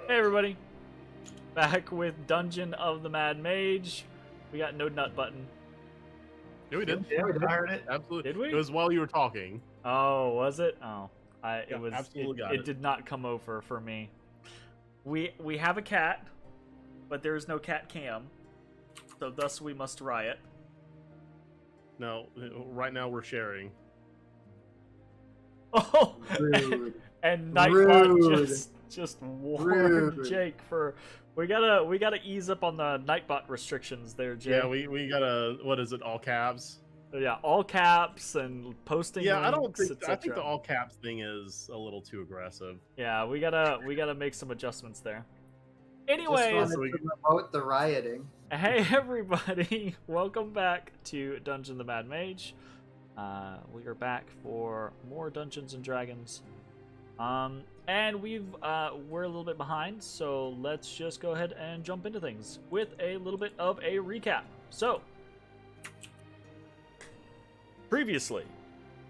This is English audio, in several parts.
Hey everybody, back with Dungeon of the Mad Mage. We got no nut button. Yeah, we did. Yeah, we heard it. Absolutely. Did we? It was while you were talking. Oh, was it? Oh, Yeah, absolutely got It it. did not come over for me. We have a cat, but there is no cat cam, so thus we must riot. No, right now we're sharing. Oh, Rude. and Nightbot Rude. just warned Rude. Jake for. We gotta ease up on the Nightbot restrictions there, Jake. Yeah, we gotta. What is it? All caps. Yeah, all caps and posting. Yeah, I don't links, think. I think etc. the all caps thing is a little too aggressive. Yeah, we gotta make some adjustments there. Just Anyways, wanted to promote the rioting. hey everybody, welcome back to Dungeon the Mad Mage. We are back for more Dungeons and Dragons. And we're a little bit behind, so let's just go ahead and jump into things with a little bit of a recap. So, previously,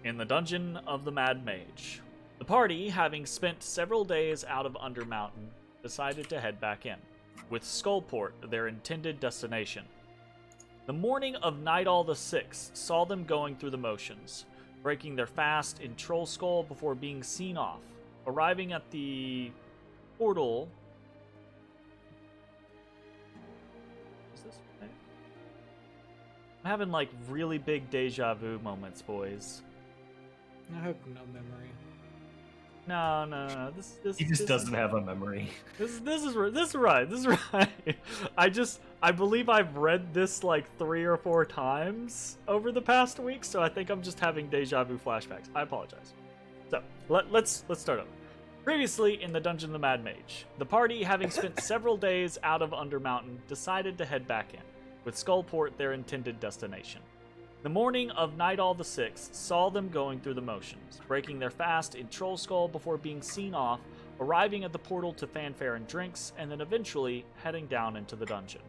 in the Dungeon of the Mad Mage, the party, having spent several days out of Undermountain, decided to head back in, with Skullport their intended destination. The morning of Nightall the Sixth saw them going through the motions, breaking their fast in Troll Skull before being seen off, arriving at the portal. Is this right? I'm having like really big deja vu moments, boys. I have no memory. No. This He just doesn't have a memory. This is right. I believe I've read this like 3 or 4 times over the past week, so I think I'm just having deja vu flashbacks. I apologize. So let's start over. Previously in the Dungeon of the Mad Mage, the party, having spent several days out of Undermountain, decided to head back in, with Skullport their intended destination. The morning of Nightall the Sixth saw them going through the motions, breaking their fast in Troll Skull before being seen off, arriving at the portal to fanfare and drinks, and then eventually heading down into the dungeon.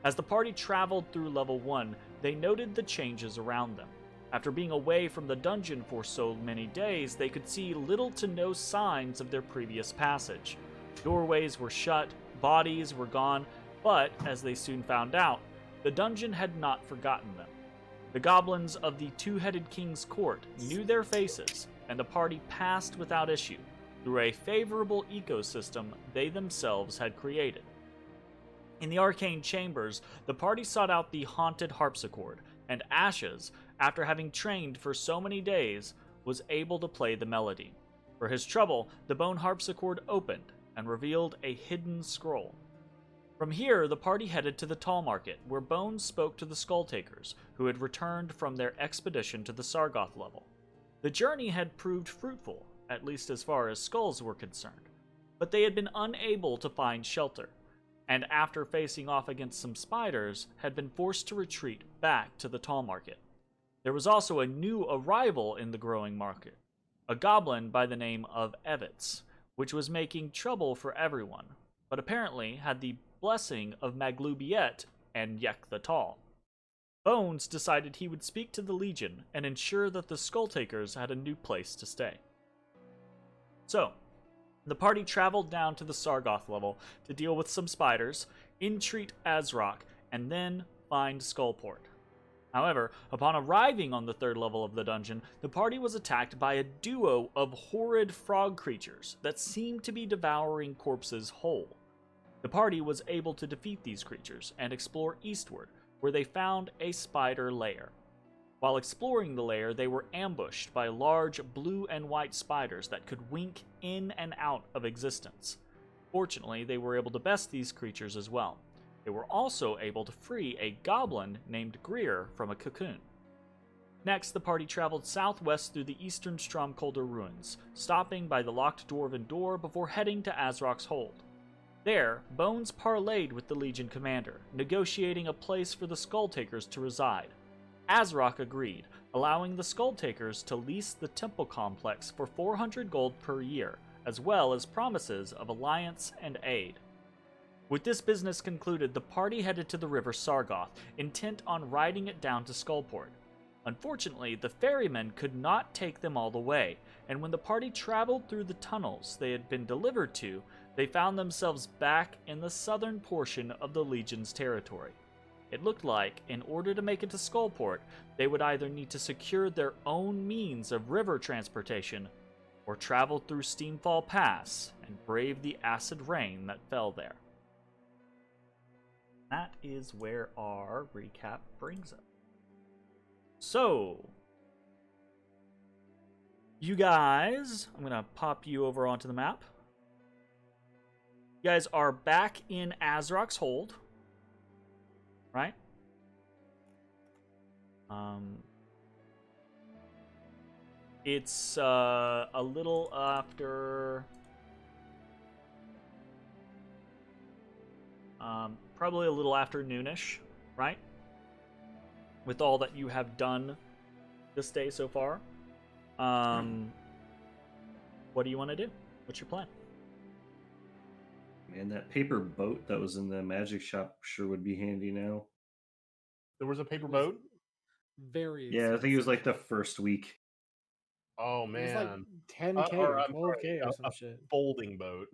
As the party traveled through level 1, they noted the changes around them. After being away from the dungeon for so many days, they could see little to no signs of their previous passage. Doorways were shut, bodies were gone, but, as they soon found out, the dungeon had not forgotten them. The goblins of the Two-Headed King's Court knew their faces, and the party passed without issue through a favorable ecosystem they themselves had created. In the arcane chambers, the party sought out the haunted harpsichord, and Ashes, after having trained for so many days, was able to play the melody. For his trouble, the bone harpsichord opened and revealed a hidden scroll. From here, the party headed to the Tall Market, where Bones spoke to the Skulltakers, who had returned from their expedition to the Sargoth level. The journey had proved fruitful, at least as far as skulls were concerned, but they had been unable to find shelter, and after facing off against some spiders, had been forced to retreat back to the Tall Market. There was also a new arrival in the growing market, a goblin by the name of Evitz, which was making trouble for everyone, but apparently had the blessing of Maglubiet and Yek the Tall. Bones decided he would speak to the Legion and ensure that the Skulltakers had a new place to stay. So, the party traveled down to the Sargoth level to deal with some spiders, entreat Ezrah, and then find Skullport. However, upon arriving on the 3rd level of the dungeon, the party was attacked by a duo of horrid frog creatures that seemed to be devouring corpses whole. The party was able to defeat these creatures and explore eastward, where they found a spider lair. While exploring the lair, they were ambushed by large blue and white spiders that could wink in and out of existence. Fortunately, they were able to best these creatures as well. They were also able to free a goblin named Greer from a cocoon. Next, the party traveled southwest through the eastern Stromkolder ruins, stopping by the locked dwarven door before heading to Azrok's hold. There, Bones parleyed with the Legion commander, negotiating a place for the Skulltakers to reside. Azrok agreed, allowing the Skulltakers to lease the temple complex for 400 gold per year, as well as promises of alliance and aid. With this business concluded, the party headed to the river Sargoth, intent on riding it down to Skullport. Unfortunately, the ferrymen could not take them all the way, and when the party traveled through the tunnels they had been delivered to, They found themselves back in the southern portion of the Legion's territory. It looked like, in order to make it to Skullport, they would either need to secure their own means of river transportation or travel through Steamfall Pass and brave the acid rain that fell there. That is where our recap brings us. So, you guys, I'm going to pop you over onto the map. You guys are back in Azrok's Hold, right? It's a little after, probably a little after noonish, right? With all that you have done this day so far. What do you want to do? What's your plan? Man, that paper boat that was in the magic shop sure would be handy now. There was a paper boat? Very Yeah, I think it was like expensive. the first week. Oh, It was like man. 10K Or, or I'm 12K or sorry, some a shit. folding boat.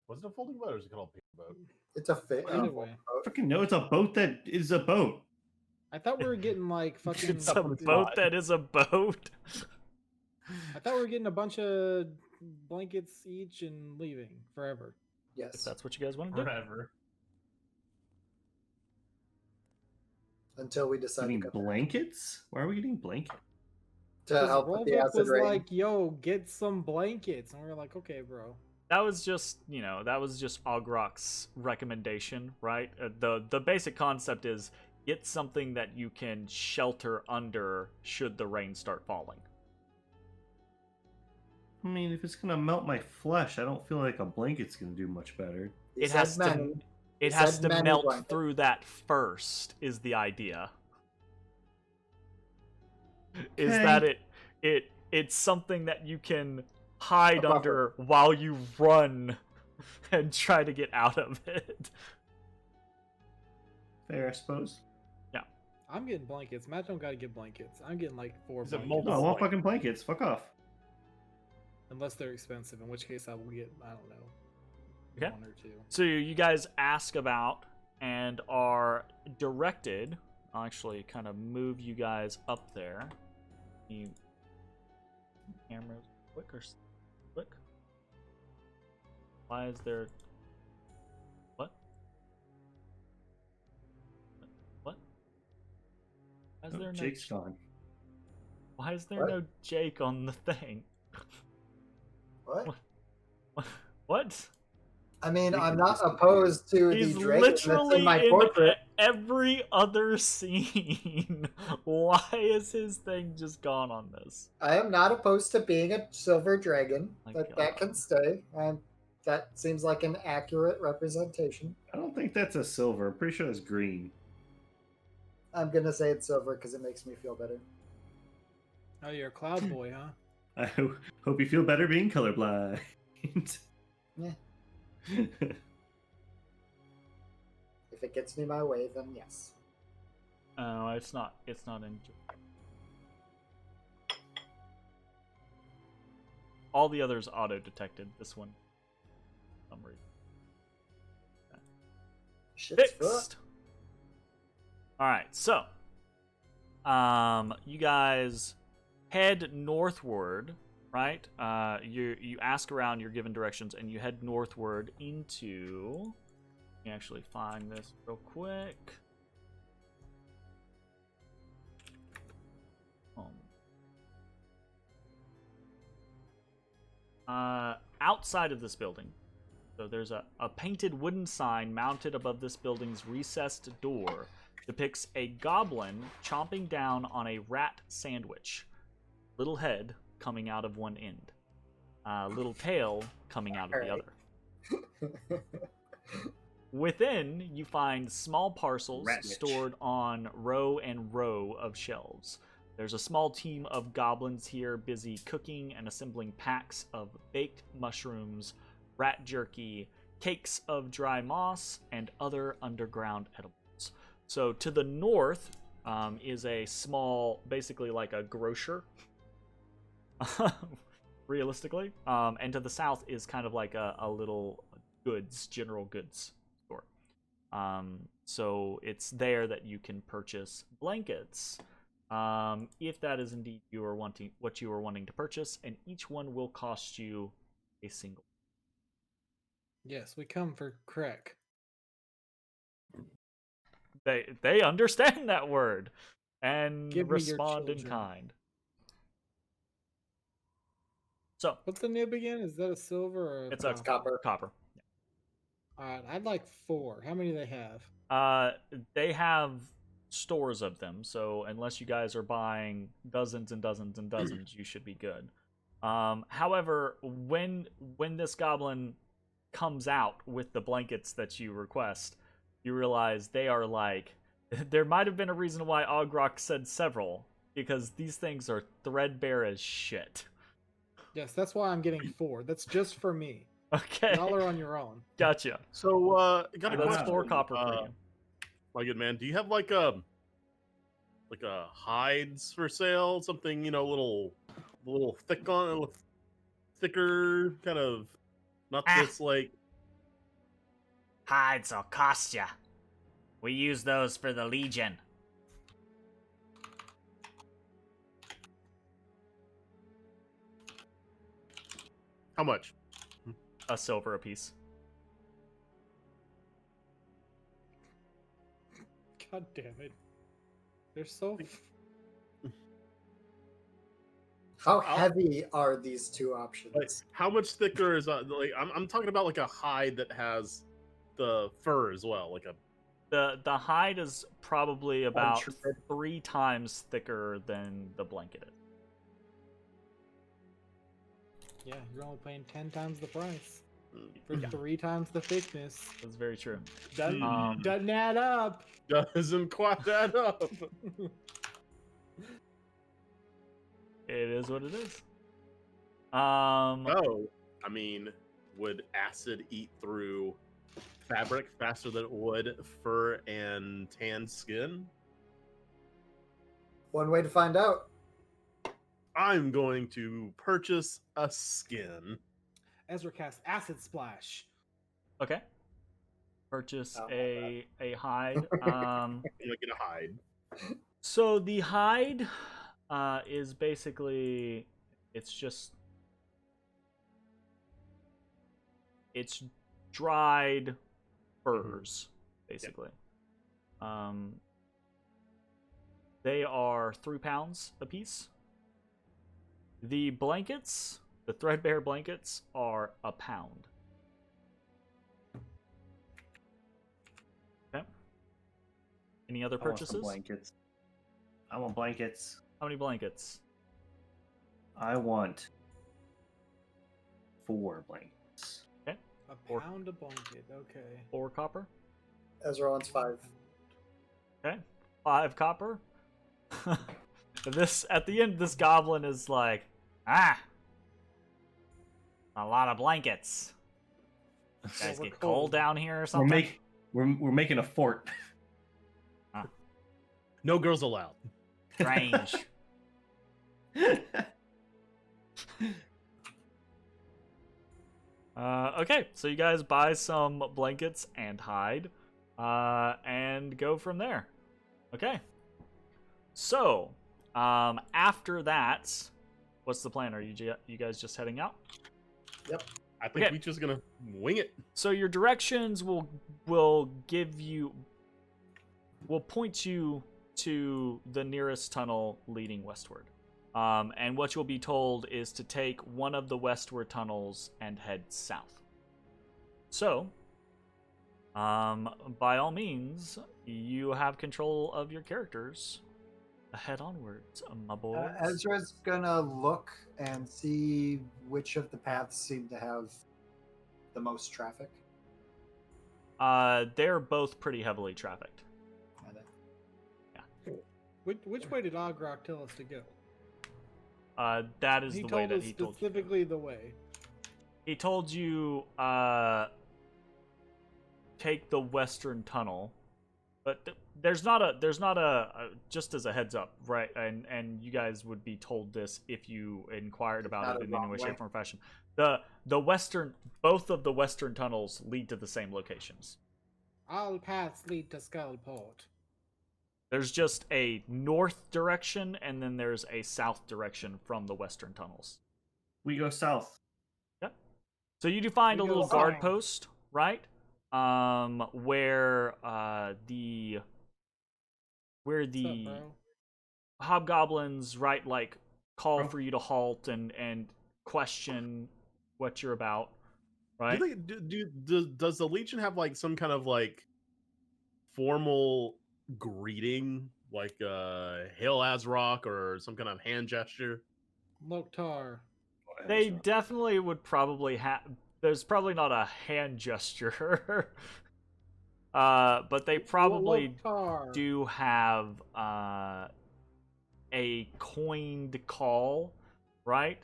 Was it a folding boat or is it called a paper boat? It's a fit. Either way. Fucking no, it's a boat that is a boat. I thought we were getting like fucking. It's a boat that is a boat. I thought we were getting a bunch of blankets each and leaving forever. If Yes. that's what you guys want to do. Forever. Until we decide to Getting go blankets? Why are we getting blankets? to Because help with the Rollbuck acid was rain. like, "Yo, get some blankets," and we were like, "Okay, bro." That was just, that was just Ogrok's recommendation, right? The basic concept is get something that you can shelter under should the rain start falling. I mean, if it's gonna melt my flesh, I don't feel like a blanket's gonna do much better. He It said has to many. it He has said to many melt blankets. through that first is the idea. Is Okay. that it's something that you can hide A buffer. under while you run and try to get out of it. Fair, I suppose. I'm getting blankets. Matt don't gotta get blankets. I'm getting like 4 Is it blankets. multiple? No, I want fucking blankets. Fuck off. Unless they're expensive, in which case I will get, I don't know, Okay. 1 or 2. So you guys ask about and are directed. I'll actually kind of move you guys up there. You cameras quick or quick? Why is there what? What? Why is Oh, there no Jake's gone. Why is there What? no Jake on the thing? What? What? I mean, Jake I'm is not just opposed to He's the dragon that's literally in my in portrait. every other scene. Why is his thing just gone on this? I am not opposed to being a silver dragon. My That God. can stay. And that seems like an accurate representation. I don't think that's a silver. I'm pretty sure that's green. I'm gonna say it's silver because it makes me feel better. Oh, you're a cloud boy, huh? I hope you feel better being colorblind. Yeah. If it gets me my way, then yes. Oh, it's not in. All the others auto-detected. This one, for some reason. Shit's Fixed. fucked. All right, so, you guys head northward, right? You ask around, you're given directions, and you head northward into. Let me actually find this real quick. Outside of this building, so there's a painted wooden sign mounted above this building's recessed door. Depicts a goblin chomping down on a rat sandwich. Little head coming out of one end. Little tail coming out of the other. Within, you find small parcels Rat witch. stored on row and row of shelves. There's a small team of goblins here busy cooking and assembling packs of baked mushrooms, rat jerky, cakes of dry moss, and other underground edibles. So to the north is a small, basically like a grocer. realistically. And to the south is kind of like a little general goods store. So it's there that you can purchase blankets, if that is indeed what you are wanting to purchase, and each one will cost you a single. Yes, we come for crack. They understand that word and Give me your respond in children. kind. So What's the nib again? Is that a silver or it's a Copper. copper. Alright, I'd like 4. How many do they have? They have stores of them, so unless you guys are buying dozens and dozens and dozens, you should be good. However, when this goblin comes out with the blankets that you request, you realize they are like, there might have been a reason why Ogrok said several, because these things are threadbare as shit. Yes, that's why I'm getting 4. That's just for me. Okay. Y'all are on your own. Gotcha. So, I got a That's question. 4 copper for you. My good man, do you have like a hides for sale? Something, a little thicker, kind of, not this like. Hides will cost ya. We use those for the Legion. How much? A silver apiece. God damn it. They're so... How heavy are these two options? Like, how much thicker is like? I'm talking about like a hide that has the fur as well, like a. The hide is probably about Untreated. 3 times thicker than the blanket is. Yeah, you're only paying 10 times the price. For Yeah. 3 times the thickness. That's very true. Doesn't add up. Doesn't quite add up. It is what it is. Oh, I mean, would acid eat through fabric faster than it would fur and tanned skin? One way to find out. I'm going to purchase a skin. Ezra cast Acid Splash. Okay. Purchase Oh, a hide. I'm gonna get a hide. So the hide is basically, it's dried furs, basically. They are 3 pounds a piece. The blankets, the threadbare blankets, are a pound. Okay. Any other I want some purchases? blankets. I want blankets. How many blankets? I want 4 blankets. A Or- pound a blanket. Okay. 4 copper. Ezra wants 5. Okay. 5 copper. At the end, this goblin is like, a lot of blankets. You guys we're get cold down here or We're something? we're making a fort. No girls allowed. Strange. Okay, so you guys buy some blankets and hide, and go from there. Okay. So, after that, what's the plan? Are you guys just heading out? I think Okay. we're just gonna wing it. So your directions will point you to the nearest tunnel leading westward. And what you'll be told is to take one of the westward tunnels and head south. So, by all means, you have control of your characters. Head onwards, my boys. Ezra's gonna look and see which of the paths seem to have the most traffic. They're both pretty heavily trafficked. Are they? Which way did Ogrok tell us to go? That is He the way told that us he told you. specifically the way. He told you, take the western tunnel, but there's not a just as a heads up, right? And you guys would be told this if you inquired about Not it a in any wrong way, way. shape, or fashion. Both of the western tunnels lead to the same locations. All paths lead to Skullport. There's just a north direction, and then there's a south direction from the western tunnels. We go south. Yep. So you do find We a go little guard south. post, right? Where the What's up, bro? hobgoblins, right, like call Bro. for you to halt and question what you're about, right? Does the Legion have like some kind of like formal greeting, like "Hail Azrock" or some kind of hand gesture? Loktar. They definitely would probably have. There's probably not a hand gesture, but they probably Loktar. do have a coined call, right?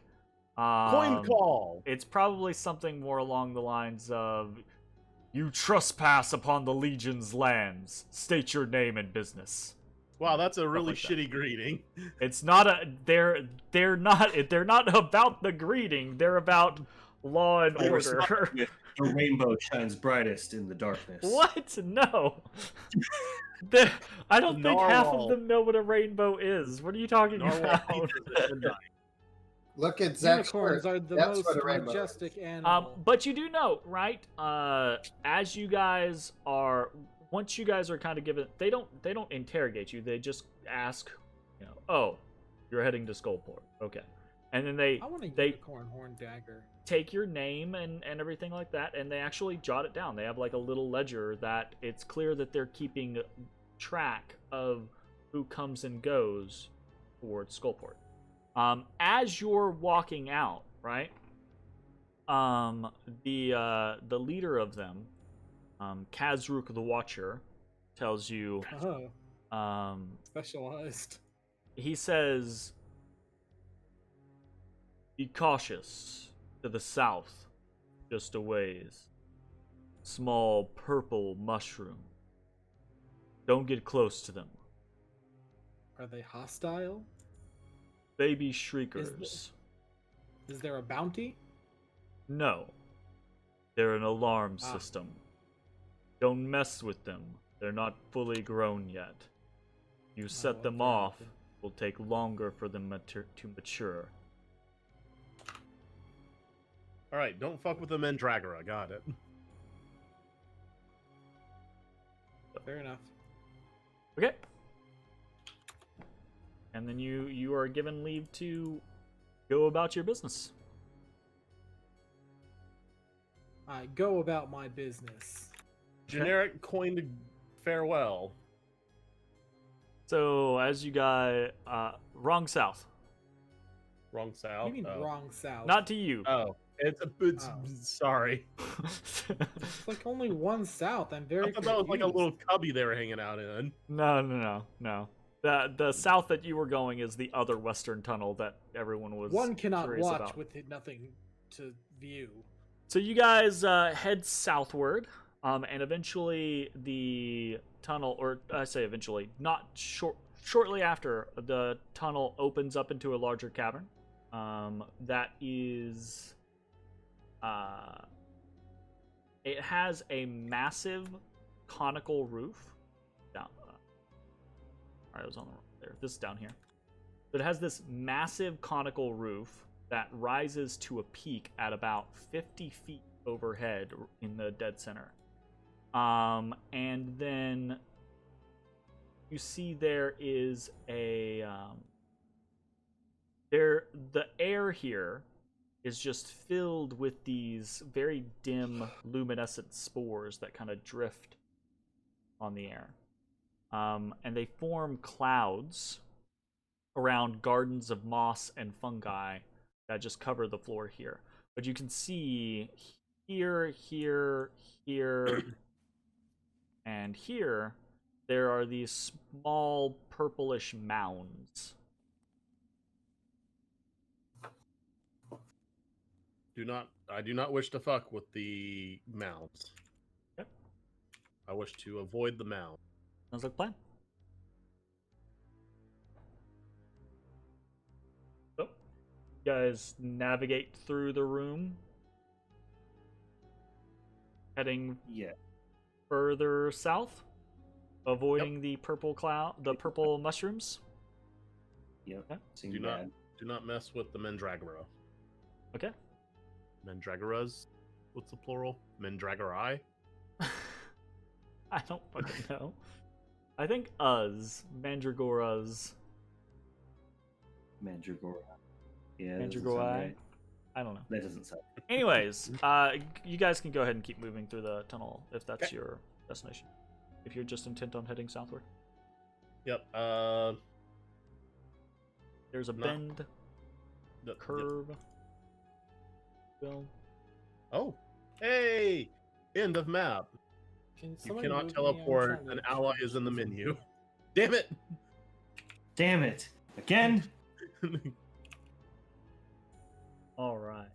Coin call. It's probably something more along the lines of, "You trespass upon the Legion's lands. State your name and business." Wow, that's a really like that. shitty greeting. It's not a. They're not about the greeting. They're about law and I order. respond with, "The rainbow shines brightest in the darkness." What? No. I don't think half of Narwhal. them know what a rainbow is. What are you talking Narwhal about? teaches it at midnight. Look at Zach's Unicorns shirt. are the That's most what a rainbow is. majestic animal. But you do know, right? As you guys are, once you guys are kind of given, they don't interrogate you. They just ask, "Oh, you're heading to Skullport, okay?" And then I want a unicorn horn dagger. take your name and everything like that, and they actually jot it down. They have like a little ledger that it's clear that they're keeping track of who comes and goes towards Skullport. As you're walking out, right? The leader of them, Kazruk the Watcher, tells you. Oh, specialized. He says, "Be cautious. To the south, just a ways. Small purple mushroom. Don't get close to them. Are they hostile? Baby shriekers. Is there a bounty? No. They're an alarm Ah. system. Don't mess with them. They're not fully grown yet. You set well, them fair off, enough. will take longer for them to mature." All right, don't fuck with the Mandragora. Got it. Fair enough. Okay. And then you are given leave to go about your business. I go about my business. Generic coined farewell. So as you guys, wrong south. Wrong What south. do you mean Oh. wrong south? Not to you. Oh, it's Oh. sorry. It's like only one south. I'm I very thought that was like a confused. little cubby they were hanging out in. No. The south that you were going is the other western tunnel that everyone was. One cannot curious watch about. with nothing to view. So you guys head southward, and eventually the tunnel, or I say eventually, not shortly after, the tunnel opens up into a larger cavern. That is, it has a massive conical roof. Down. Alright, I was on the wrong there. This is down here. But it has this massive conical roof that rises to a peak at about 50 feet overhead in the dead center. And then you see there is a the air here is just filled with these very dim luminescent spores that kind of drift on the air. And they form clouds around gardens of moss and fungi that just cover the floor here. But you can see here, and here, there are these small purplish mounds. I do not wish to fuck with the mounds. Yep. I wish to avoid the mound. Sounds like a plan. So, you guys navigate through the room, heading Yeah. further south, avoiding the purple cloud, the purple mushrooms. Yep. Okay. Seems Do bad. not mess with the Mandragora. Okay. Mandragoras? What's the plural? Mandragorai? I don't fucking know. I think Mandragoras. Mandragora. Yeah. that doesn't sound Mandragorai. right. I don't know. That doesn't sound. Anyways, you guys can go ahead and keep moving through the tunnel if that's your destination. If you're just intent on heading southward. Yep. There's a bend, Yep. curve. Bill. Oh, hey! End of map. Can You somebody cannot move me? teleport. I'm trying An to ally is in the menu. Damn it! Damn it! Again? All right.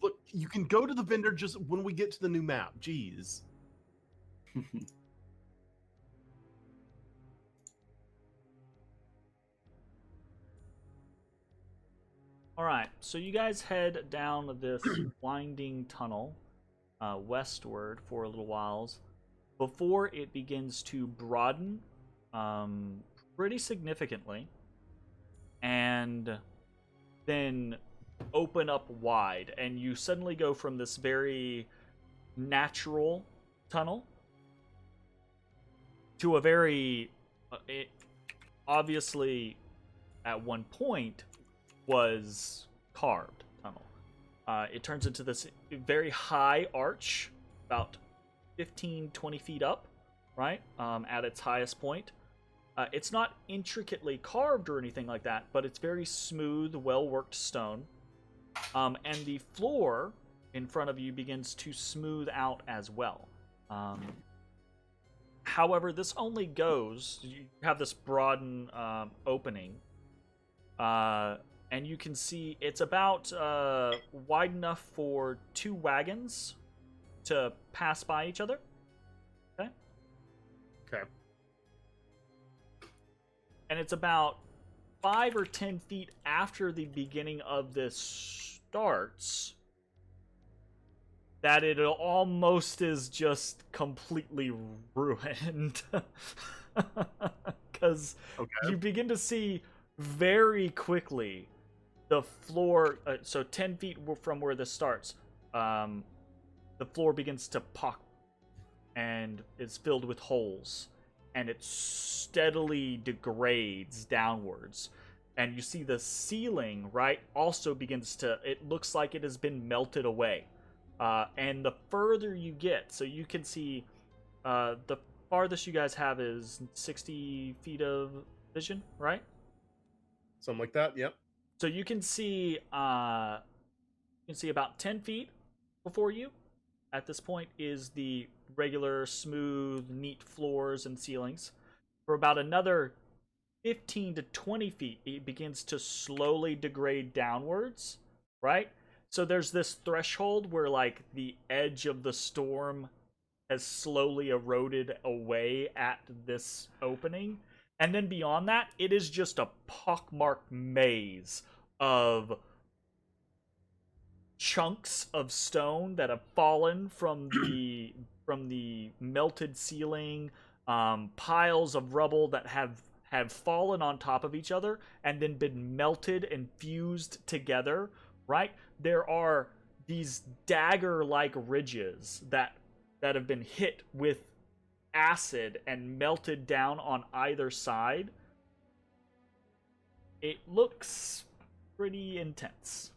Look, you can go to the vendor just when we get to the new map. Jeez. All right. So you guys head down this winding tunnel westward for a little whiles before it begins to broaden pretty significantly and then open up wide, and you suddenly go from this very natural tunnel to a very obviously at one point was carved tunnel. It turns into this very high arch, about 15-20 feet up, right, at its highest point. It's not intricately carved or anything like that, but it's very smooth, well-worked stone. And the floor in front of you begins to smooth out as well. However, this only goes, you have this broaden opening, and you can see it's about wide enough for 2 wagons to pass by each other. Okay? Okay. And it's about 5 or 10 feet after the beginning of this starts that it almost is just completely ruined. Because you begin to see very quickly the floor, so 10 feet from where this starts, the floor begins to pock and is filled with holes, and it steadily degrades downwards. And you see the ceiling, right, also begins to, it looks like it has been melted away. And the further you get, so you can see the farthest you guys have is 60 feet of vision, right? Something like that, yep. So you can see about 10 feet before you. At this point is the regular, smooth, neat floors and ceilings. For about another 15 to 20 feet, it begins to slowly degrade downwards, right? So there's this threshold where, like, the edge of the storm has slowly eroded away at this opening. And then beyond that, it is just a pockmarked maze of chunks of stone that have fallen from the melted ceiling, piles of rubble that have fallen on top of each other and then been melted and fused together, right? There are these dagger-like ridges that have been hit with acid and melted down on either side. It looks pretty intense.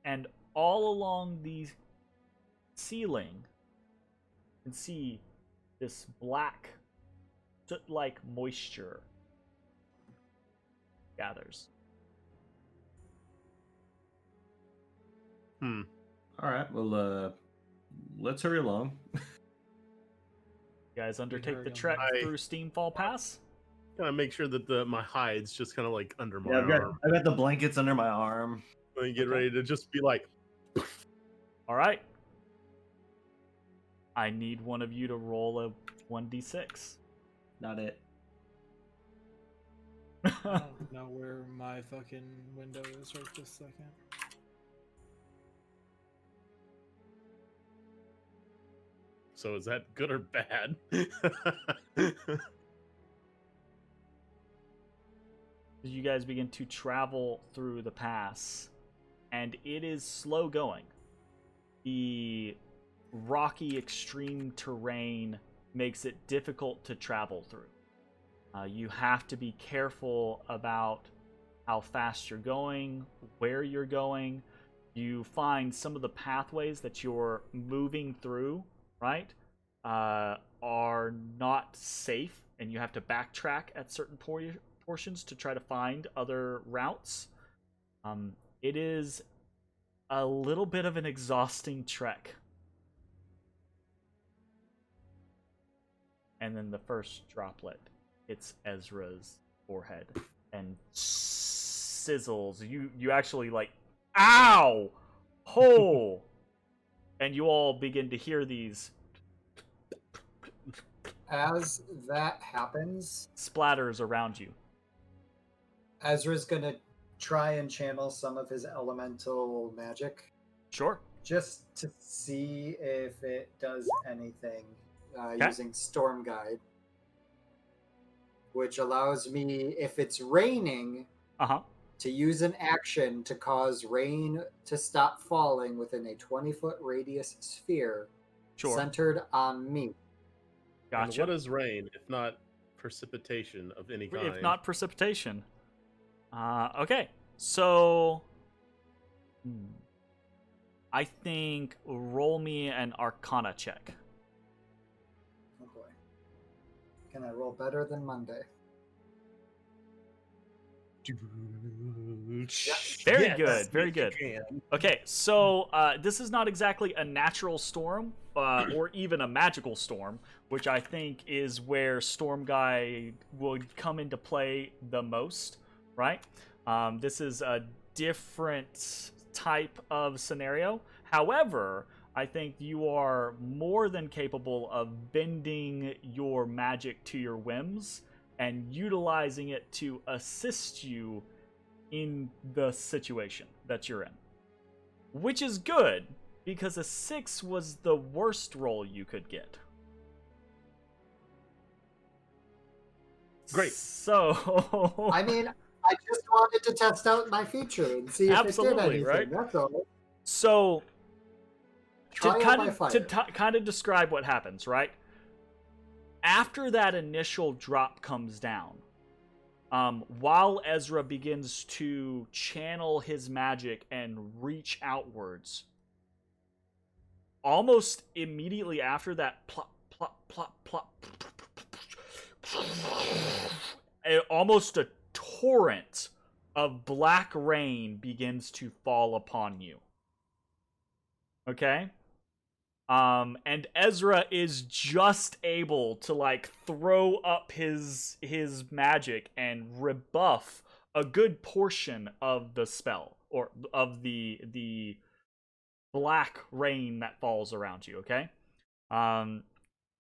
And all along the ceiling, you can see this black, soot-like moisture gathers. All right. Well, let's hurry along. You guys undertake the trek through Steamfall Pass. Kind of make sure that my hide's just kind of like under my Yeah, arm. I've got the blankets under my arm. And get ready to just be like. All right. I need one of you to roll a 1d6. Not it. I don't know where my fucking window is right this second. So is that good or bad? You guys begin to travel through the pass, and it is slow going. The rocky, extreme terrain makes it difficult to travel through. You have to be careful about how fast you're going, where you're going. You find some of the pathways that you're moving through, right, are not safe, and you have to backtrack at certain portions to try to find other routes. It is a little bit of an exhausting trek. And then the first droplet hits Ezra's forehead and sizzles. You actually like, ow! Hole! And you all begin to hear these As that happens, splatters around you. Ezra's gonna try and channel some of his elemental magic Sure. just to see if it does anything Okay. using Storm Guide, which allows me, if it's raining, Uh-huh. to use an action to cause rain to stop falling within a 20-foot radius sphere Sure. centered on me. And Gotcha. what is rain if not precipitation of any kind? If not precipitation. Okay. So I think roll me an Arcana check. Oh boy. Can I roll better than Monday? Very Yes, good, very yes, you good. can. Okay, so this is not exactly a natural storm, or even a magical storm, which I think is where Storm Guide would come into play the most, right? This is a different type of scenario. However, I think you are more than capable of bending your magic to your whims and utilizing it to assist you in the situation that you're in. Which is good, because a 6 was the worst roll you could get. Great. So... I mean, I just wanted to test out my feature and see if Absolutely, it did anything. right? That's all. So, Trial by fire. to kind of describe what happens, right? After that initial drop comes down, while Ezra begins to channel his magic and reach outwards, almost immediately after that, plop, plop, plop, plop, almost a torrent of black rain begins to fall upon you. Okay? And Ezra is just able to like throw up his magic and rebuff a good portion of the spell, or of the black rain that falls around you, okay?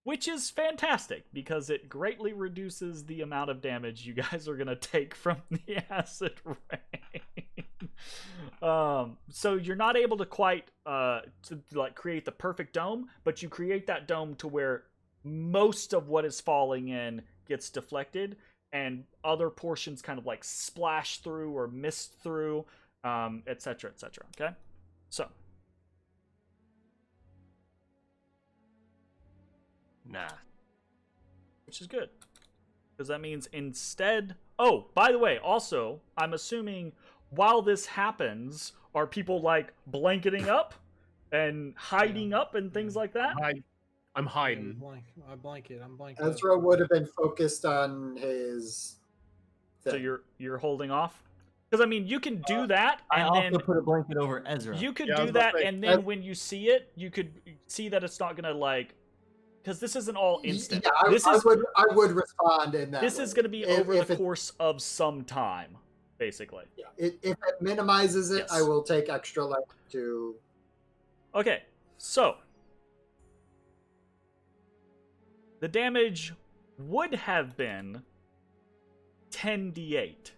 Which is fantastic, because it greatly reduces the amount of damage you guys are gonna take from the acid rain. So you're not able to quite to like create the perfect dome, but you create that dome to where most of what is falling in gets deflected, and other portions kind of like splash through or mist through, etc., etc. Okay, so. Nah. Which is good, because that means instead... Oh, by the way, also, I'm assuming while this happens, are people like blanketing up and hiding up and things like that? I'm hiding. I'm blanket. Ezra would have been focused on his So thing. you're holding off? Because I mean, you can do that, I and also then put a blanket over Ezra. you could Yeah, I do was about that, to say, and then when you see it, you could see that it's not gonna like, because this isn't all instant. Yeah, This I is would respond in that. this is way. gonna be over If the it- course of some time, basically. If it minimizes it, Yes. I will take extra life to. Okay, so the damage would have been 10d8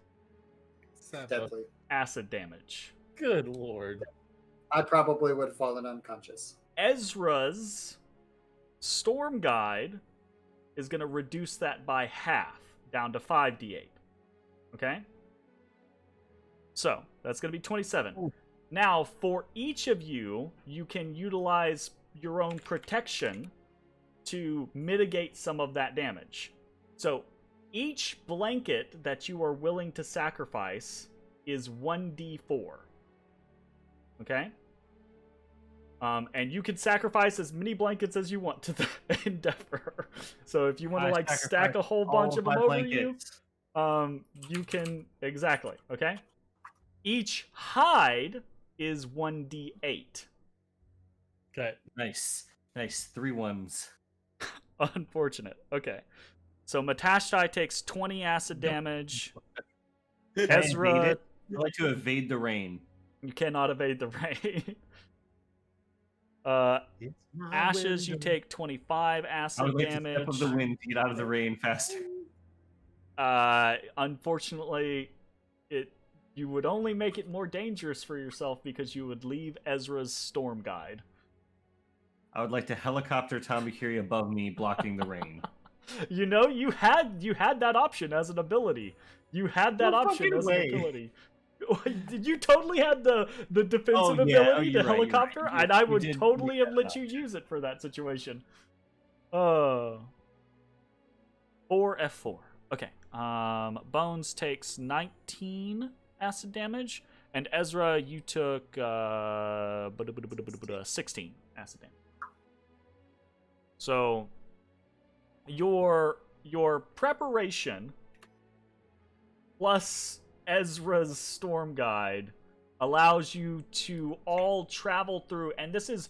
7. Deadly. acid damage. Good lord. I probably would have fallen unconscious. Ezra's Storm Guide is going to reduce that by half, down to 5d8. Okay? So, that's going to be 27. Ooh. Now, for each of you, you can utilize your own protection to mitigate some of that damage. So, each blanket that you are willing to sacrifice is 1d4. Okay? And you can sacrifice as many blankets as you want to the Endeavor. So if you want to like stack a whole bunch of them over blankets. you can exactly. Okay. Each hide is 1d8. Okay. Nice. 3 ones. Unfortunate. Okay. So Matashtai takes 20 acid damage. Can I evade Ezrah, it? I like to evade the rain. you cannot evade the rain. It's my Ashes, you window. take 25 I acid would like damage. to step of the wind to get out of the rain faster. Unfortunately, you would only make it more dangerous for yourself because you would leave Ezra's Storm Guide. I would like to helicopter Tambakiri above me, blocking the rain. You know, you had that option as an ability. You had that No option fucking as way. an ability. Did you totally had the defensive Oh, yeah. Oh, ability, you're the right, you're right. helicopter? You And I you would did totally make have that let you option. use it for that situation. 4F4. Okay. Bones takes 19 acid damage, and Ezra, you took 16 acid damage. So your preparation plus Ezra's Storm Guide allows you to all travel through, and this is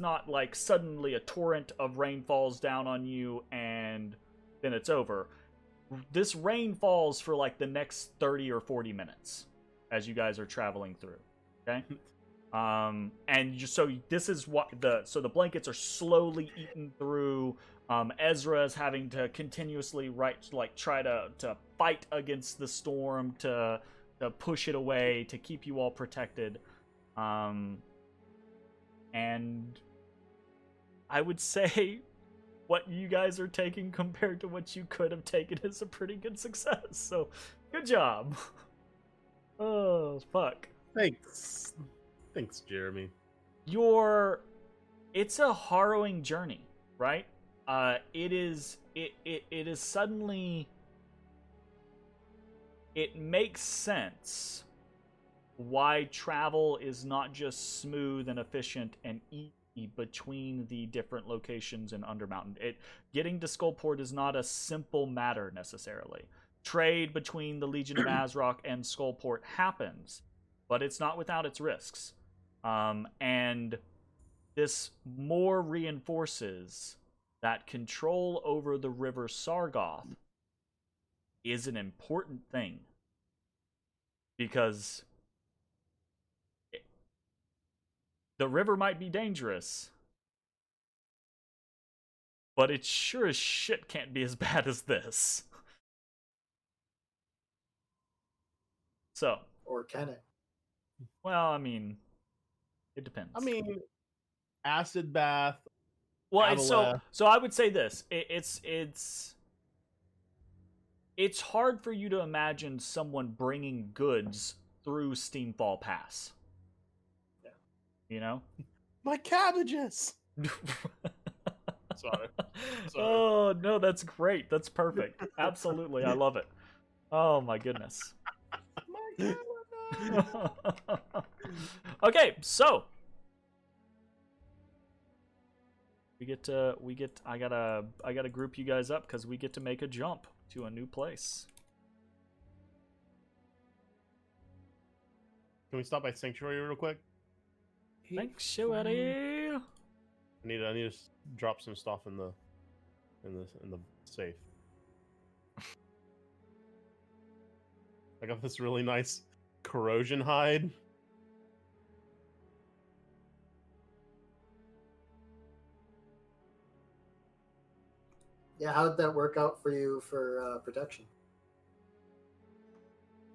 not like suddenly a torrent of rain falls down on you and then it's over. This rain falls for like the next 30 or 40 minutes as you guys are traveling through. Okay? And so this is what the blankets are slowly eaten through. Ezra is having to continuously try to fight against the storm to push it away to keep you all protected. And I would say what you guys are taking compared to what you could have taken is a pretty good success. So good job. Oh fuck. Thanks, Jeremy. It's a harrowing journey, right? It is suddenly, it makes sense why travel is not just smooth and efficient and easy between the different locations in Undermountain. Getting to Skullport is not a simple matter necessarily. Trade between the Legion of Azrock and Skullport happens, but it's not without its risks. And this more reinforces that control over the river Sargoth is an important thing. Because the river might be dangerous, but it sure as shit can't be as bad as this. So. Or can it? Well, I mean, it depends. I mean, acid bath. well, it's Avaleth. so I would say this. It's hard for you to imagine someone bringing goods through Steamfall Pass. Yeah. You know? My cabbages. Sorry. Oh, no, that's great. That's perfect. Absolutely. I love it. Oh, my goodness. My cabbages. Okay, so I gotta group you guys up because we get to make a jump to a new place. Can we stop by Sanctuary real quick? Sanctuary. I need to drop some stuff in the safe. I got this really nice corrosion hide. Yeah, how did that work out for you for protection?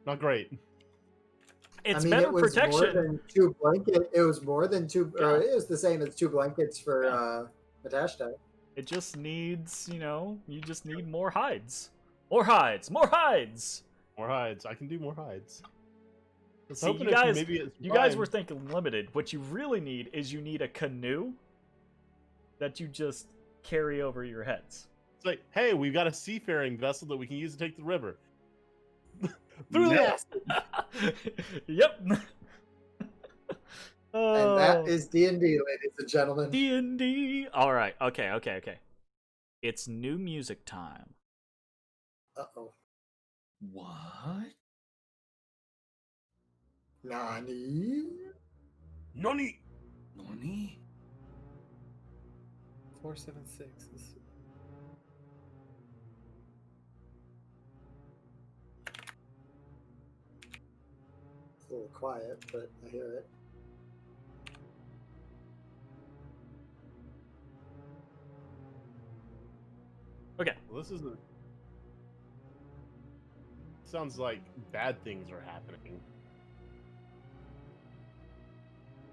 Not great. It's I mean, better it was more protection. than 2 blanket. It was more than 2, Yeah. or it was the same as 2 blankets for Matashtai. It just needs, you just need more hides. More hides. More hides. More hides. I can do more hides. I was See, hoping you if guys, maybe it's you guys fine. were thinking limited. What you really need is you need a canoe that you just carry over your heads. It's like, hey, we've got a seafaring vessel that we can use to take to the river. Through the Yep. acid. Yep. And that is D&D, ladies and gentlemen. D&D. All right. Okay. It's new music time. Uh-oh. What? Nani? Nani? Nani? 476. It's a little quiet, but I hear it. Okay. Well, this isn't. Sounds like bad things are happening.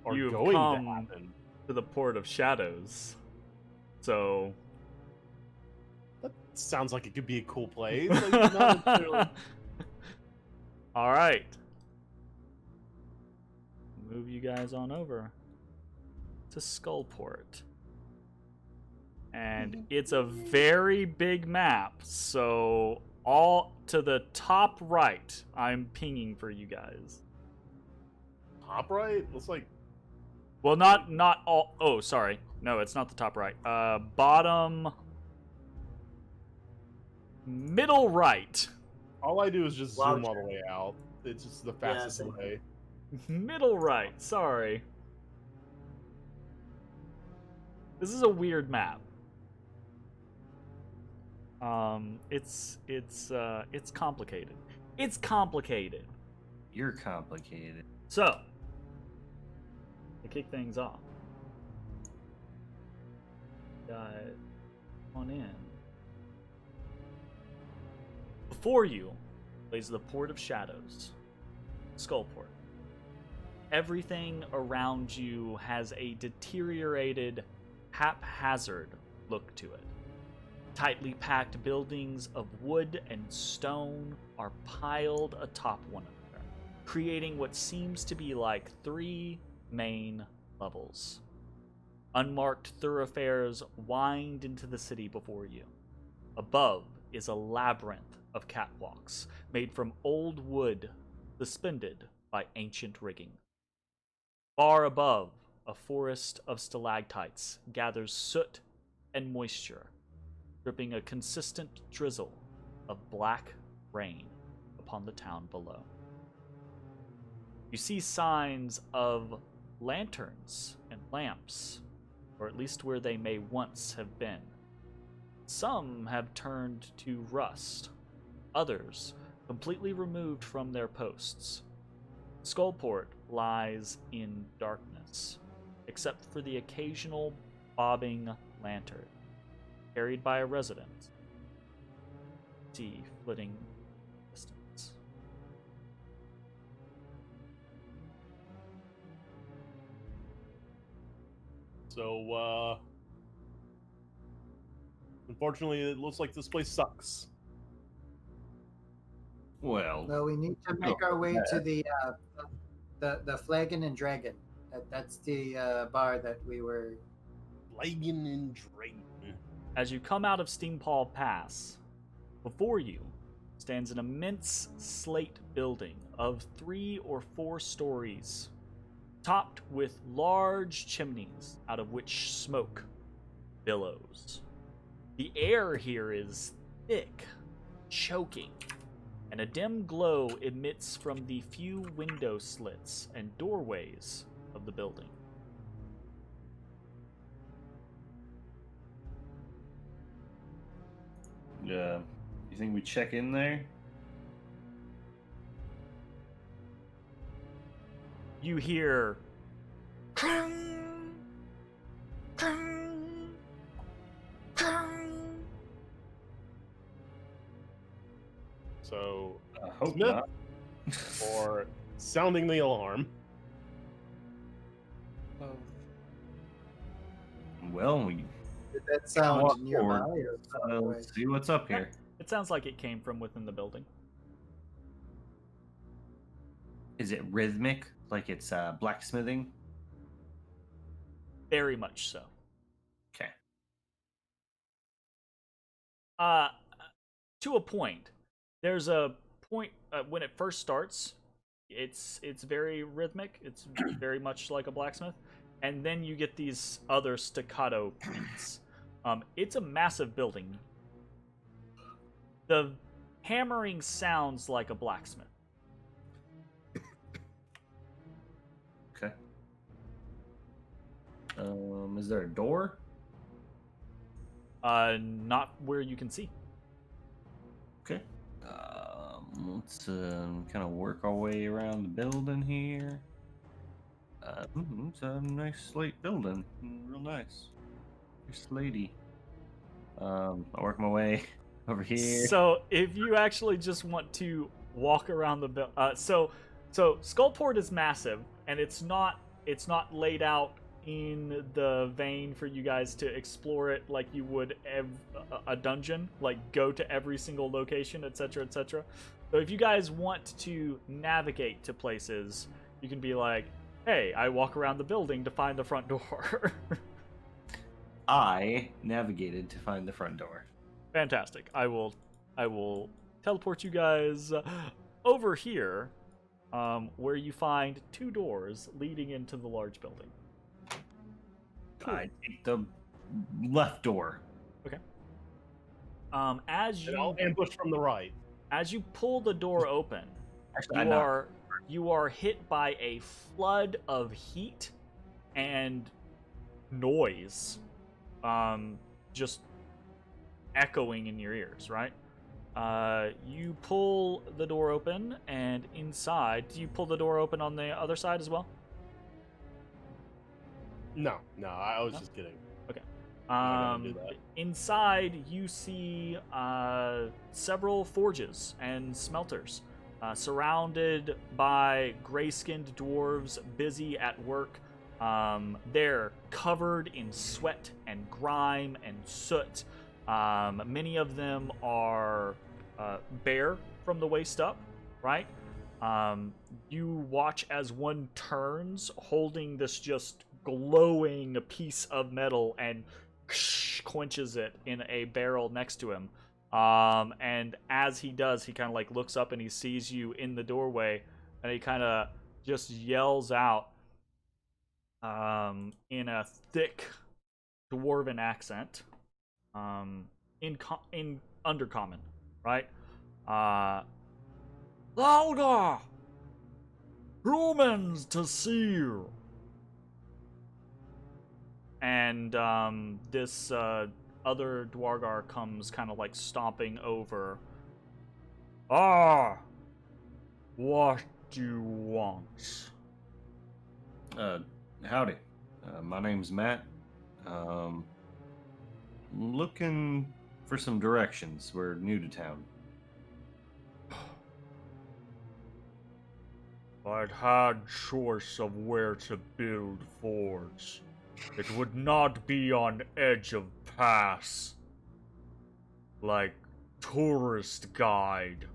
Or You've going come to happen. to the Port of Shadows. So. That sounds like it could be a cool place. Like, not necessarily- All right. Move you guys on over to Skullport. And it's a very big map, so all to the top right, I'm pinging for you guys. Top right? Looks like Well, not all. Oh, sorry. No, it's not the top right. Bottom, middle right. all I do is just Wow. zoom all the way out. It's just the fastest same. way. Middle right. Sorry. This is a weird map. It's complicated. It's complicated. You're complicated. So, to kick things off, dive on in. Before you lays the Port of Shadows, Skullport. Everything around you has a deteriorated, haphazard look to it. Tightly packed buildings of wood and stone are piled atop one another, creating what seems to be like 3 main levels. Unmarked thoroughfares wind into the city before you. Above is a labyrinth of catwalks made from old wood suspended by ancient rigging. Far above, a forest of stalactites gathers soot and moisture, dripping a consistent drizzle of black rain upon the town below. You see signs of lanterns and lamps, or at least where they may once have been. Some have turned to rust, others completely removed from their posts. Skullport lies in darkness, except for the occasional bobbing lantern carried by a resident. See flitting distance. So, unfortunately, it looks like this place sucks. Well, Well, we need to make our way to the Flagon and Dragon. That's the bar that we were. Flagon and Dragon. As you come out of Steampall Pass, before you stands an immense slate building of 3 or 4 stories, topped with large chimneys out of which smoke billows. The air here is thick, choking, and a dim glow emits from the few window slits and doorways of the building. you think we check in there? You hear "Krung, krung, krung," So, I hope Smith? not. or sounding the alarm. Oh, Well, we Did that sound walk nearby forward. or far away? Let's see what's up here. It sounds like it came from within the building. Is it rhythmic, like it's blacksmithing? Very much so. Okay. To a point. There's a point when it first starts. It's very rhythmic. It's very much like a blacksmith, and then you get these other staccato beats. It's a massive building. The hammering sounds like a blacksmith. Okay. Is there a door? Not where you can see. Okay. Let's kind of work our way around the building here. It's a nice slate building. Real nice. Nice lady. I'll work my way over here. So if you actually just want to walk around the building, so Skullport is massive, and it's not laid out in the vein for you guys to explore it like you would a dungeon, like go to every single location, etc., etc. So if you guys want to navigate to places, you can be like, hey, I walk around the building to find the front door. I navigated to find the front door. Fantastic. I will teleport you guys over here, where you find two doors leading into the large building. I take the left door. Okay. As And I'll you ambush from the right. as you pull the door open, Actually, you are hit by a flood of heat and noise, just echoing in your ears, right? You pull the door open, and inside, do you pull the door open on the other side as well? No, I was just kidding. Okay. not gonna do that. Inside, you see several forges and smelters, surrounded by gray-skinned dwarves busy at work. They're covered in sweat and grime and soot. Many of them are bare from the waist up, right? You watch as one turns, holding this just glowing piece of metal, and quenches it in a barrel next to him. And as he does, he kind of like looks up and he sees you in the doorway, and he kind of just yells out in a thick dwarven accent, in undercommon, right? Louder! Humans to see you! And this other Dwargar comes kind of like stomping over. Ah! What do you want? Howdy. My name's Matt. Looking for some directions. We're new to town. I'd had choice of where to build forts. It would not be on edge of pass. Like tourist guide.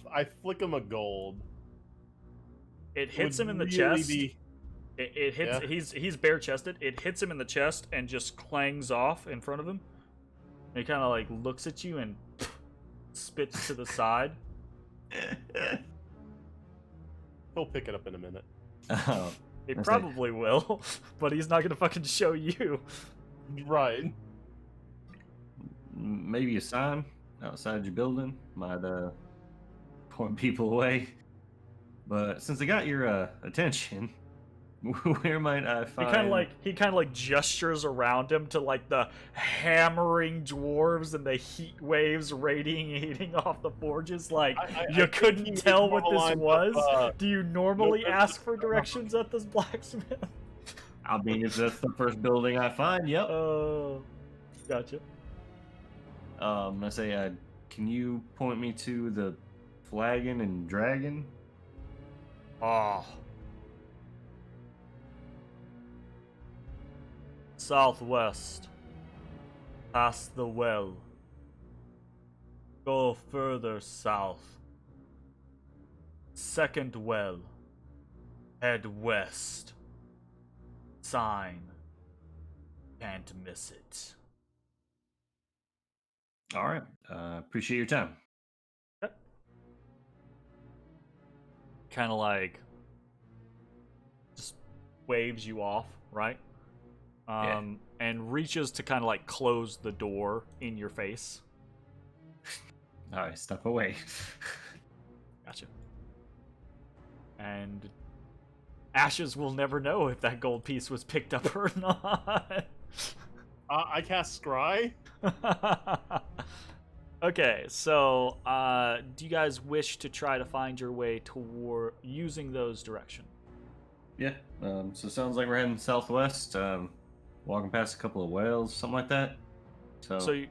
I flick him a gold. It hits him in the Really chest. be- It hits. Yeah. He's bare chested. It hits him in the chest and just clangs off in front of him. And he kind of like looks at you and spits to the side. He'll pick it up in a minute. Oh, He That's probably will, but he's not gonna fucking show you. Right. maybe a sign outside your building might point people away. But since I got your attention, where might I find? He kind of like gestures around him to like the hammering dwarves and the heat waves radiating off the forges. Like I you think couldn't he tell was what this lined was. up, Do you normally no, ask for directions at this blacksmith? I mean, if that's the first building I find, yep. Oh, gotcha. I say can you point me to the flagon and dragon? Ah. Southwest. Past the well. Go further south. Second well. Head west. Sign. Can't miss it. All right. Appreciate your time. Kind of like just waves you off, right? Yeah. And reaches to kind of like close the door in your face. All right, step away. Gotcha. And Ashes will never know if that gold piece was picked up or not. I cast Scry. Okay, so do you guys wish to try to find your way toward using those direction? Yeah. So it sounds like we're heading southwest. Walking past a couple of whales, something like that. So you,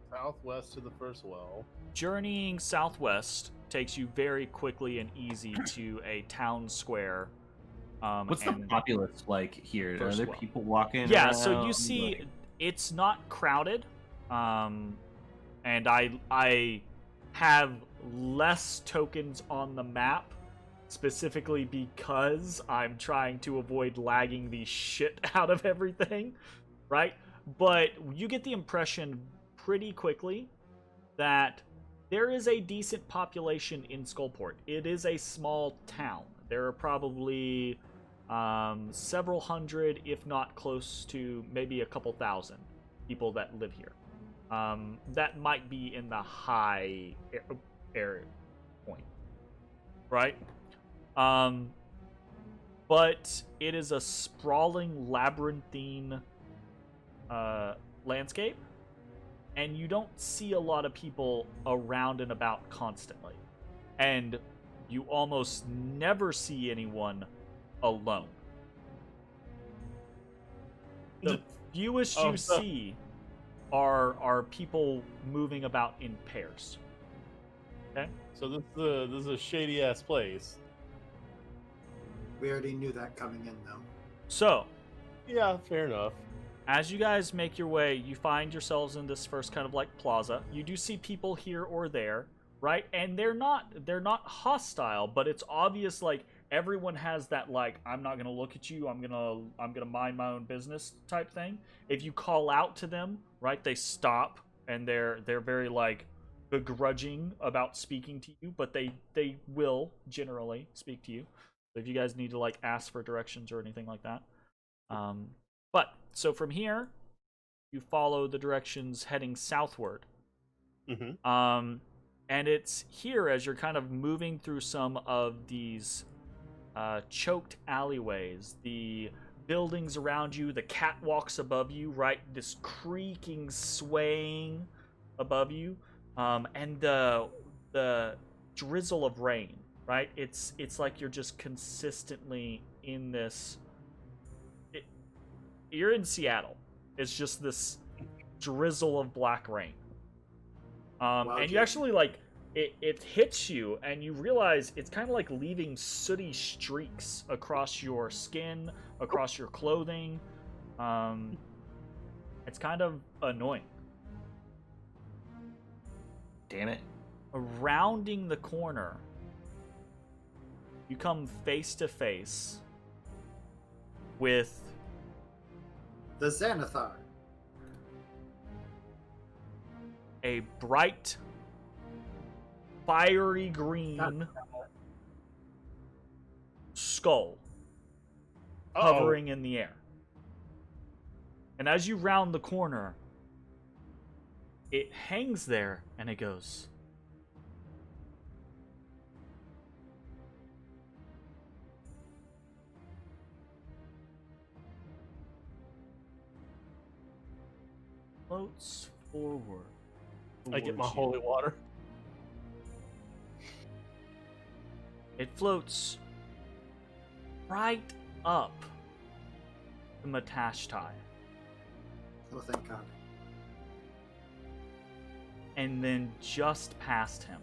Southwest to the first well. journeying southwest takes you very quickly and easy to a town square. What's the and populace like here? Are first there well. people walking? Yeah, so you around? see Like- it's not crowded. And I have less tokens on the map specifically because I'm trying to avoid lagging the shit out of everything, right? But you get the impression pretty quickly that there is a decent population in Skullport. It is a small town. There are probably several hundred, if not close to maybe a couple thousand people that live here. That might be in the high area point, right? But it is a sprawling labyrinthine landscape, and you don't see a lot of people around and about constantly, and you almost never see anyone alone. The fewest you see are people moving about in pairs. Okay? So this is a shady ass place. We already knew that coming in, though. So, Yeah, fair enough. as you guys make your way, you find yourselves in this first kind of like plaza. You do see people here or there, right? And they're not hostile, but it's obvious like everyone has that like I'm not gonna look at you, I'm gonna mind my own business type thing. If you call out to them, right, they stop and they're very like begrudging about speaking to you, but they will generally speak to you. So if you guys need to like ask for directions or anything like that. But so from here, you follow the directions heading southward. Mm-hmm. And it's here as you're kind of moving through some of these choked alleyways, the buildings around you, the catwalks above you, right? This creaking, swaying above you, and the drizzle of rain, right? It's like you're just consistently in this. You're in Seattle. It's just this drizzle of black rain. And you actually like it hits you and you realize it's kind of like leaving sooty streaks across your skin, across your clothing. It's kind of annoying. Damn it. Rounding the corner, you come face to face with The Xanathar. a bright, fiery green skull hovering in the air. And as you round the corner, it hangs there and it goes. Floats forward. I get my towards you. holy water. It floats right up to Matashtai. Oh, thank God. and then just past him,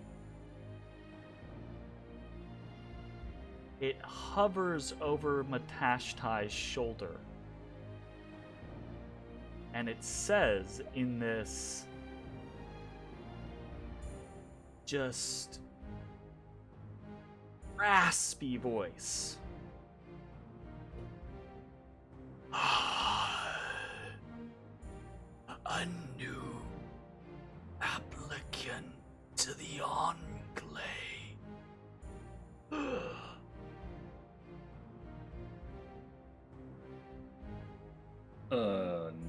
it hovers over Matashtai's shoulder. And it says in this just raspy voice, a new applicant to the Enclave.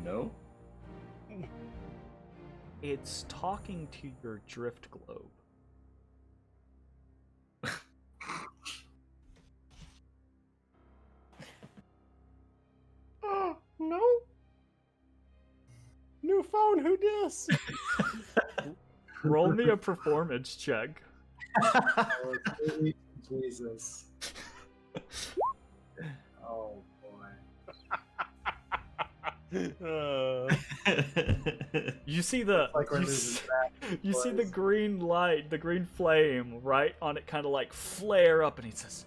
No. It's talking to your drift globe. No. New phone, who dis? Roll me a performance check. Oh, sweet Jesus. Oh boy. You see the Like when you, there's you see the boys. green light, the green flame right on it kind of like flare up, and he says,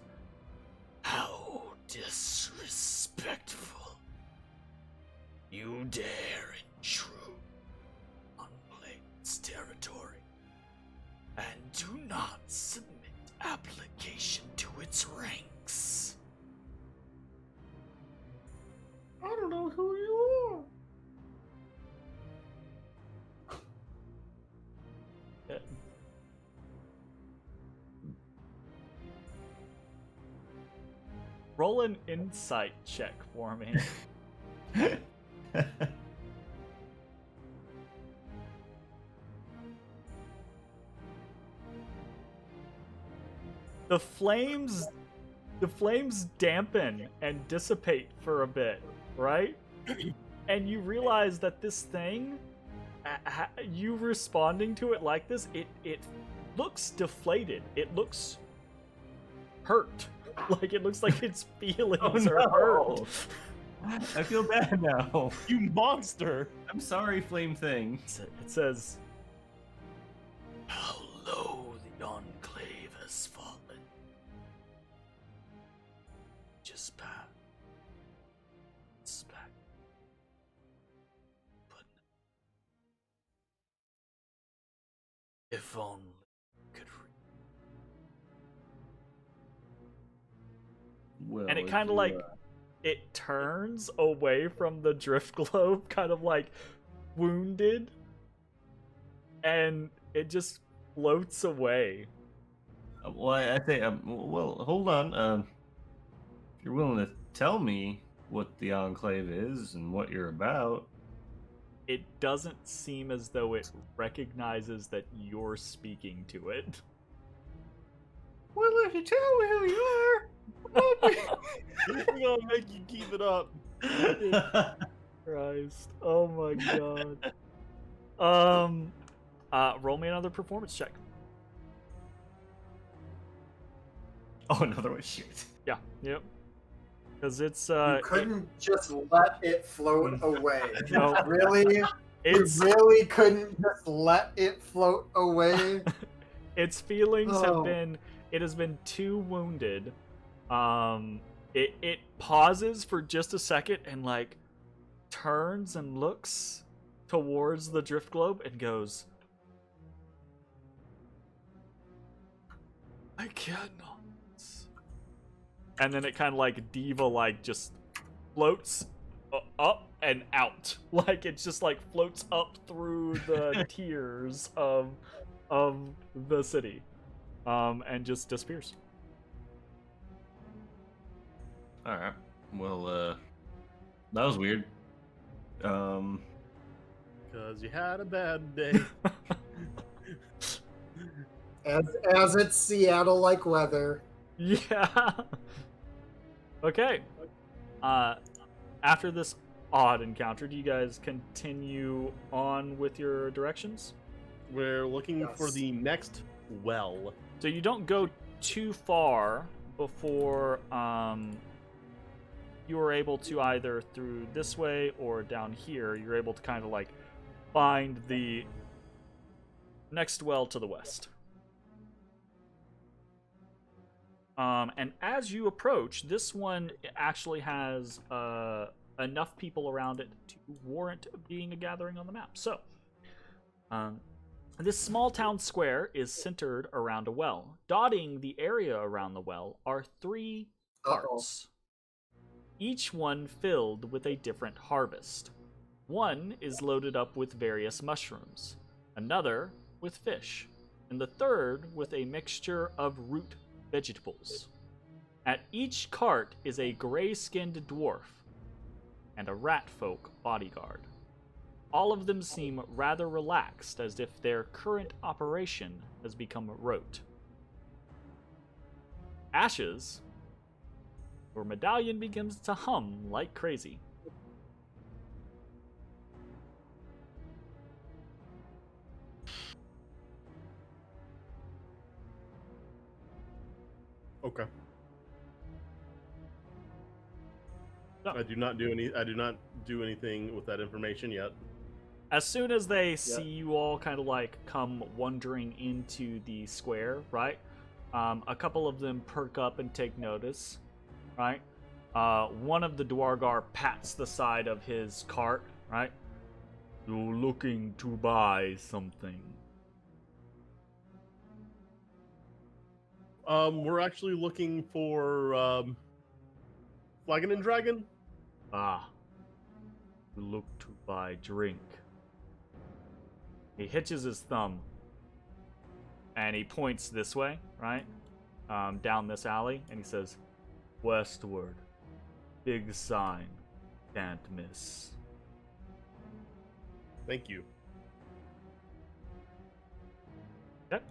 "How disrespectful. You dare intrude on Blade's territory and do not submit application to its ranks." I don't know who you are. Roll an insight check for me. The flames dampen and dissipate for a bit, right? And you realize that this thing, you responding to it like this, it looks deflated. It looks hurt. Like it looks like its feelings are hurt. I feel bad now. You monster! I'm sorry, Flame Thing. It says, "How low the Enclave has fallen. Just back. But if only could Well, And it if kind of you, like, it turns away from the drift globe, kind of like wounded, and it just floats away. Well, I think. Well, hold on. If you're willing to tell me what the Enclave is and what you're about. It doesn't seem as though it recognizes that you're speaking to it. Well, if you tell me who you are, we're gonna make you keep it up. Christ. Oh my god. Roll me another performance check. Oh, another one. Shit. Yeah, yep. Because it's You couldn't just let it float away. No. Really? it's You really couldn't just let it float away? its feelings have Oh. been, it has been too wounded. It pauses for just a second and like turns and looks towards the drift globe and goes, "I cannot." And then it kind of like diva like just floats up and out. Like it just like floats up through the tiers of the city. And just disappears. All right. Well, that was weird. Cause you had a bad day. As it's Seattle-like weather. Yeah. Okay. After this odd encounter, do you guys continue on with your directions? We're looking for Yes. the next well. So you don't go too far before you are able to either through this way or down here, you're able to kind of like find the next well to the west. And as you approach, this one actually has enough people around it to warrant being a gathering on the map. So, this small town square is centered around a well. Dotting the area around the well are 3 carts, each one filled with a different harvest. One is loaded up with various mushrooms, another with fish, and the third with a mixture of root vegetables. At each cart is a gray-skinned dwarf and a rat-folk bodyguard. All of them seem rather relaxed, as if their current operation has become rote. Ashes, your medallion begins to hum like crazy. Okay. No. I do not do anything with that information yet. As soon as they see you all kind of like come wandering into the square, right? A couple of them perk up and take notice, right? One of the Dwargar pats the side of his cart, right? You're looking to buy something. We're actually looking for Flagon and Dragon. You look to buy drink. He hitches his thumb, and he points this way, right? Down this alley, and he says, "Westward. Big sign. Can't miss." Thank you. Okay.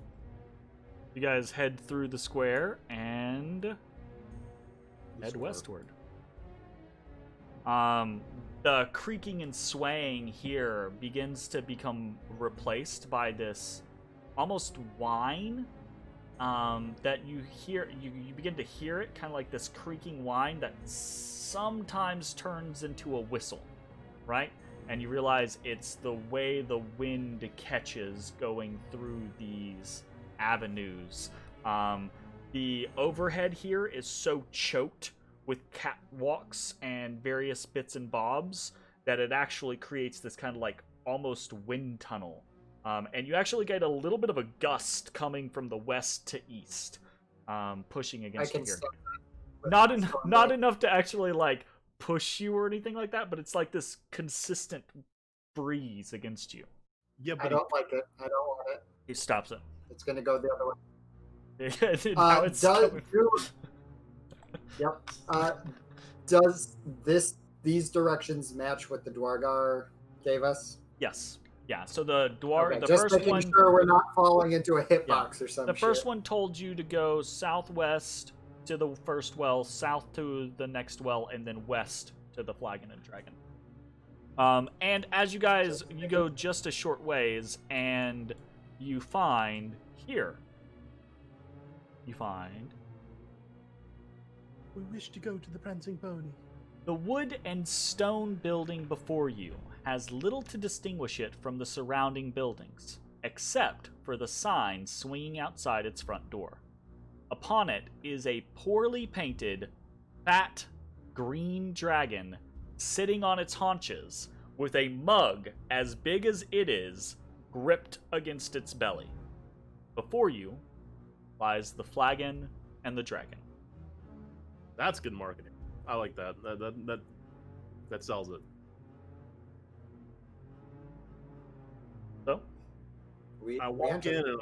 You guys head through the square and head westward. The creaking and swaying here begins to become replaced by this almost whine that you hear. You begin to hear it, kind of like this creaking whine that sometimes turns into a whistle, right? And you realize it's the way the wind catches going through these avenues. The overhead here is so choked with catwalks and various bits and bobs that it actually creates this kind of like almost wind tunnel. And you actually get a little bit of a gust coming from the west to east, pushing against you here. Not enough to actually like push you or anything like that, but it's like this consistent breeze against you. Yeah, but I don't like it. I don't want it. He stops it. It's going to go the other way. Now it's coming. Yep. Does these directions match what the Dwargar gave us? Yes. Yeah. So the dwarf, the just first making one, sure we're not falling into a hitbox or something. the first one told you to go southwest to the first well, south to the next well, and then west to the Flagon and Dragon. And as you guys, you go just a short ways, and you find here. You find. we wish to go to the Prancing Pony. The wood and stone building before you has little to distinguish it from the surrounding buildings, except for the sign swinging outside its front door. Upon it is a poorly painted, fat, green dragon sitting on its haunches with a mug as big as it is gripped against its belly. Before you lies the flagon and the dragon. That's good marketing. I like that. That sells it. So, I walk in and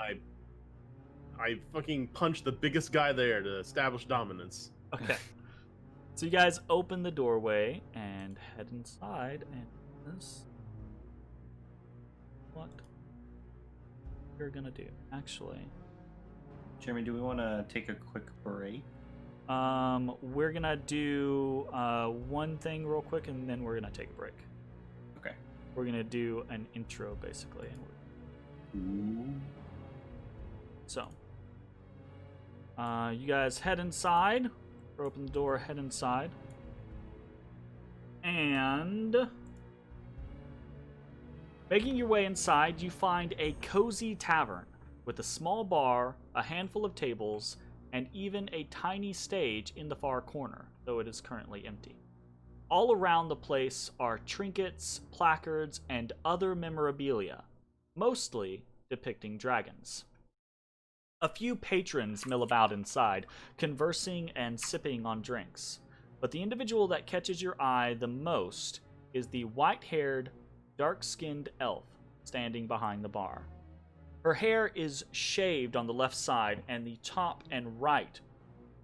I fucking punch the biggest guy there to establish dominance. okay. So you guys open the doorway and head inside, and this what you're gonna do. Actually, Jeremy, do we want to take a quick break? we're gonna do one thing real quick, and then we're gonna take a break. Okay. We're gonna do an intro, basically. So, you guys head inside. Open the door, head inside. And Making your way inside, you find a cozy tavern with a small bar, a handful of tables, and even a tiny stage in the far corner, though it is currently empty. All around the place are trinkets, placards, and other memorabilia, mostly depicting dragons. A few patrons mill about inside, conversing and sipping on drinks, but the individual that catches your eye the most is the white-haired, dark-skinned elf standing behind the bar. Her hair is shaved on the left side, and the top and right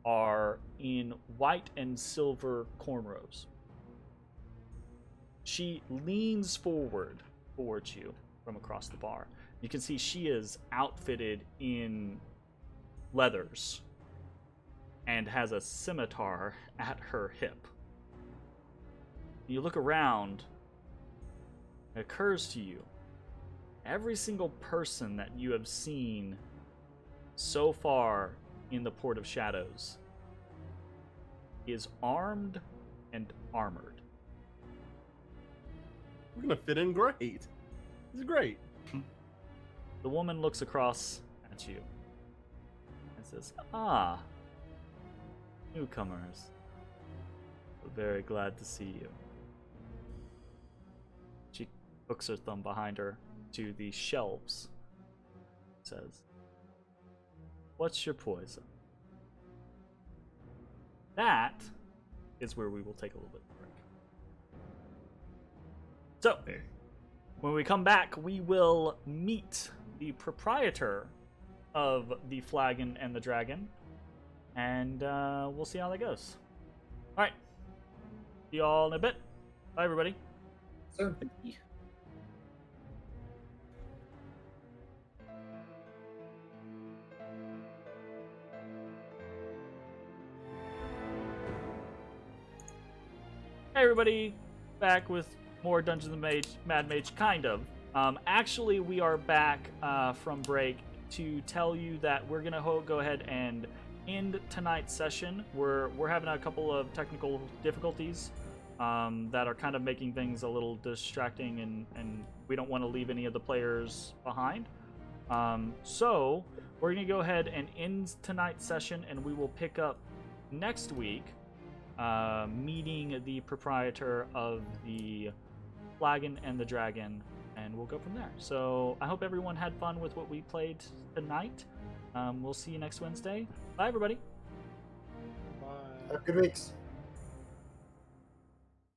are in white and silver cornrows. She leans forward towards you from across the bar. You can see she is outfitted in leathers and has a scimitar at her hip. You look around, it occurs to you, every single person that you have seen so far in the Port of Shadows is armed and armored. We're gonna fit in great. This is great. The woman looks across at you and says, "Ah, newcomers. We're very glad to see you." She hooks her thumb behind her to the shelves. Says, "What's your poison?" That is where we will take a little bit of a break. So, when we come back, we will meet the proprietor of the Flagon and the Dragon, and we'll see how that goes. All right, see y'all in a bit. Bye, everybody. So, Hey, everybody, back with more Dungeons & Mad Mage, kind of. Actually, we are back from break to tell you that we're gonna go ahead and end tonight's session. We're having a couple of technical difficulties that are kind of making things a little distracting, and we don't want to leave any of the players behind. So we're gonna go ahead and end tonight's session, and we will pick up next week, meeting the proprietor of the Flagon and the Dragon, and we'll go from there. So I hope everyone had fun with what we played tonight. We'll see you next Wednesday. Bye, everybody. Bye. have good weeks.